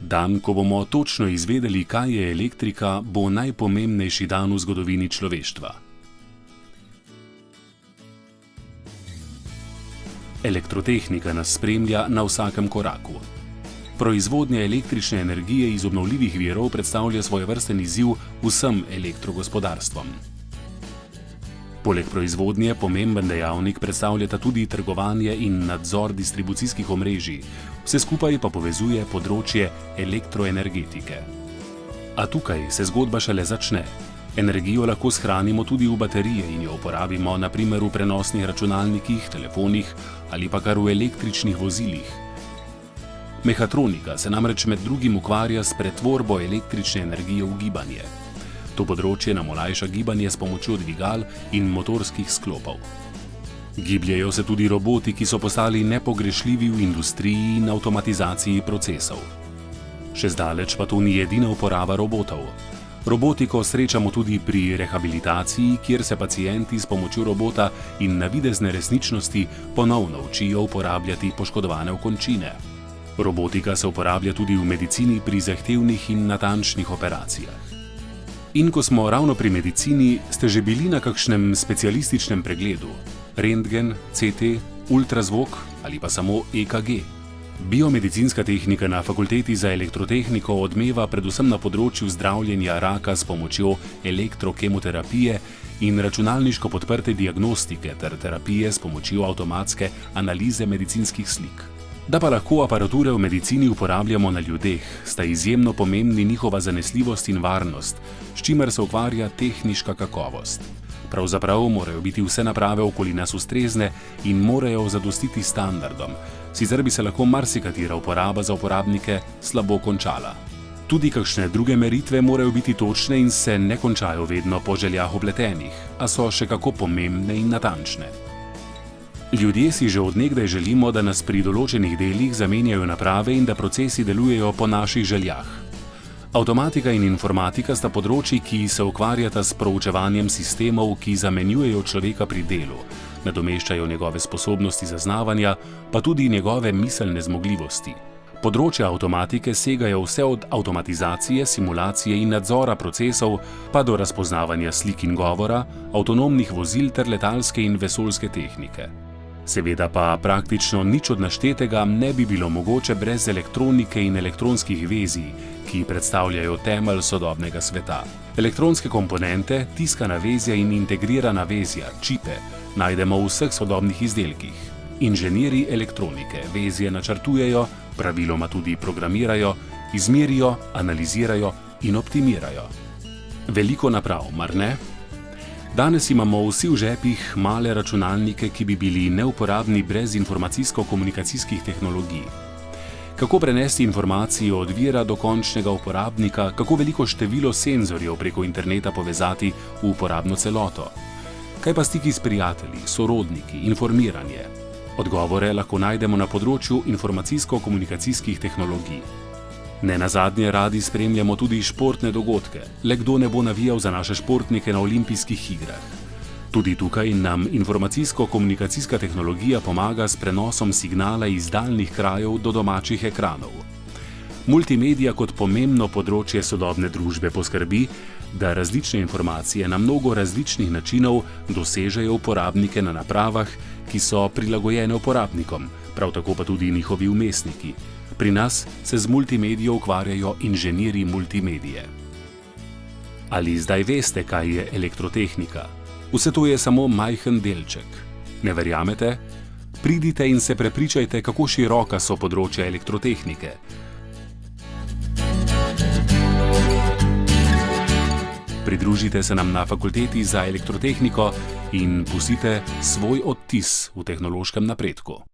Dan, ko bomo točno izvedeli, kaj je elektrika, bo najpomembnejši dan v zgodovini človeštva. Elektrotehnika nas spremlja na vsakem koraku. Proizvodnja električne energije iz obnovljivih virov predstavlja svojevrsten izziv vsem elektrogospodarstvom. Poleg proizvodnje pomemben dejavnik predstavljata tudi trgovanje in nadzor distribucijskih omrežij, vse skupaj pa povezuje področje elektroenergetike. A tukaj se zgodba šele začne. Energijo lahko shranimo tudi v baterije in jo uporabimo na primer v prenosnih računalnikih, telefonih ali pa kar v električnih vozilih. Mehatronika se namreč med drugim ukvarja s pretvorbo električne energije v gibanje. To področje nam olajša gibanje s pomočjo dvigal in motorskih sklopov. Gibljejo se tudi roboti, ki so postali nepogrešljivi v industriji in avtomatizaciji procesov. Še zdaleč pa to ni edina uporaba robotov. Robotiko srečamo tudi pri rehabilitaciji, kjer se pacienti s pomočjo robota in navidezne resničnosti ponovno učijo uporabljati poškodovane okončine. Robotika se uporablja tudi v medicini pri zahtevnih in natančnih operacijah. In ko smo ravno pri medicini, ste že bili na kakšnem specialističnem pregledu? Rentgen, CT, ultrazvok ali pa samo EKG? Biomedicinska tehnika na Fakulteti za elektrotehniko odmeva predvsem na področju zdravljenja raka s pomočjo elektrokemoterapije in računalniško podprte diagnostike ter terapije s pomočjo avtomatske analize medicinskih slik. Da pa lahko aparature v medicini uporabljamo na ljudeh, sta izjemno pomembni njihova zanesljivost in varnost, s čimer se ukvarja tehniška kakovost. Pravzaprav morajo biti vse naprave okoli nas ustrezne in morajo zadostiti standardom, sicer bi se lahko marsikatera uporaba za uporabnike slabo končala. Tudi kakšne druge meritve morajo biti točne in se ne končajo vedno po željah vpletenih, a so še kako pomembne in natančne. Ljudje si že od nekdaj želimo, da nas pri določenih delih zamenjajo naprave in da procesi delujejo po naših željah. Avtomatika in informatika sta področji, ki se ukvarjata s proučevanjem sistemov, ki zamenjujejo človeka pri delu, nadomeščajo njegove sposobnosti zaznavanja, pa tudi njegove miselne zmogljivosti. Področja avtomatike segajo vse od avtomatizacije, simulacije in nadzora procesov, pa do razpoznavanja slik in govora, avtonomnih vozil ter letalske in vesoljske tehnike. Seveda pa praktično nič od naštetega ne bi bilo mogoče brez elektronike in elektronskih vezij, ki predstavljajo temelj sodobnega sveta. Elektronske komponente, tiskana vezja in integrirana vezja, čipe, najdemo v vseh sodobnih izdelkih. Inženirji elektronike vezje načrtujejo, praviloma tudi programirajo, izmerijo, analizirajo in optimirajo. Veliko naprav, mar ne? Danes imamo vsi v žepih male računalnike, ki bi bili neuporabni brez informacijsko-komunikacijskih tehnologij. Kako prenesti informacijo od vira do končnega uporabnika, kako veliko število senzorjev preko interneta povezati v uporabno celoto? Kaj pa stiki s prijatelji, sorodniki, informiranje? Odgovore lahko najdemo na področju informacijsko-komunikacijskih tehnologij. Nenazadnje radi spremljamo tudi športne dogodke, le kdo ne bo navijal za naše športnike na olimpijskih igrah. Tudi tukaj nam informacijsko-komunikacijska tehnologija pomaga s prenosom signala iz daljnih krajev do domačih ekranov. Multimedija kot pomembno področje sodobne družbe poskrbi, da različne informacije na mnogo različnih načinov dosežejo uporabnike na napravah, ki so prilagojene uporabnikom, prav tako pa tudi njihovi vmesniki. Pri nas se z multimedijo ukvarjajo inženirji multimedije. Ali zdaj veste, kaj je elektrotehnika? Vse to je samo majhen delček. Ne verjamete? Pridite in se prepričajte, kako široka so področja elektrotehnike. Pridružite se nam na Fakulteti za elektrotehniko in pustite svoj odtis v tehnološkem napredku.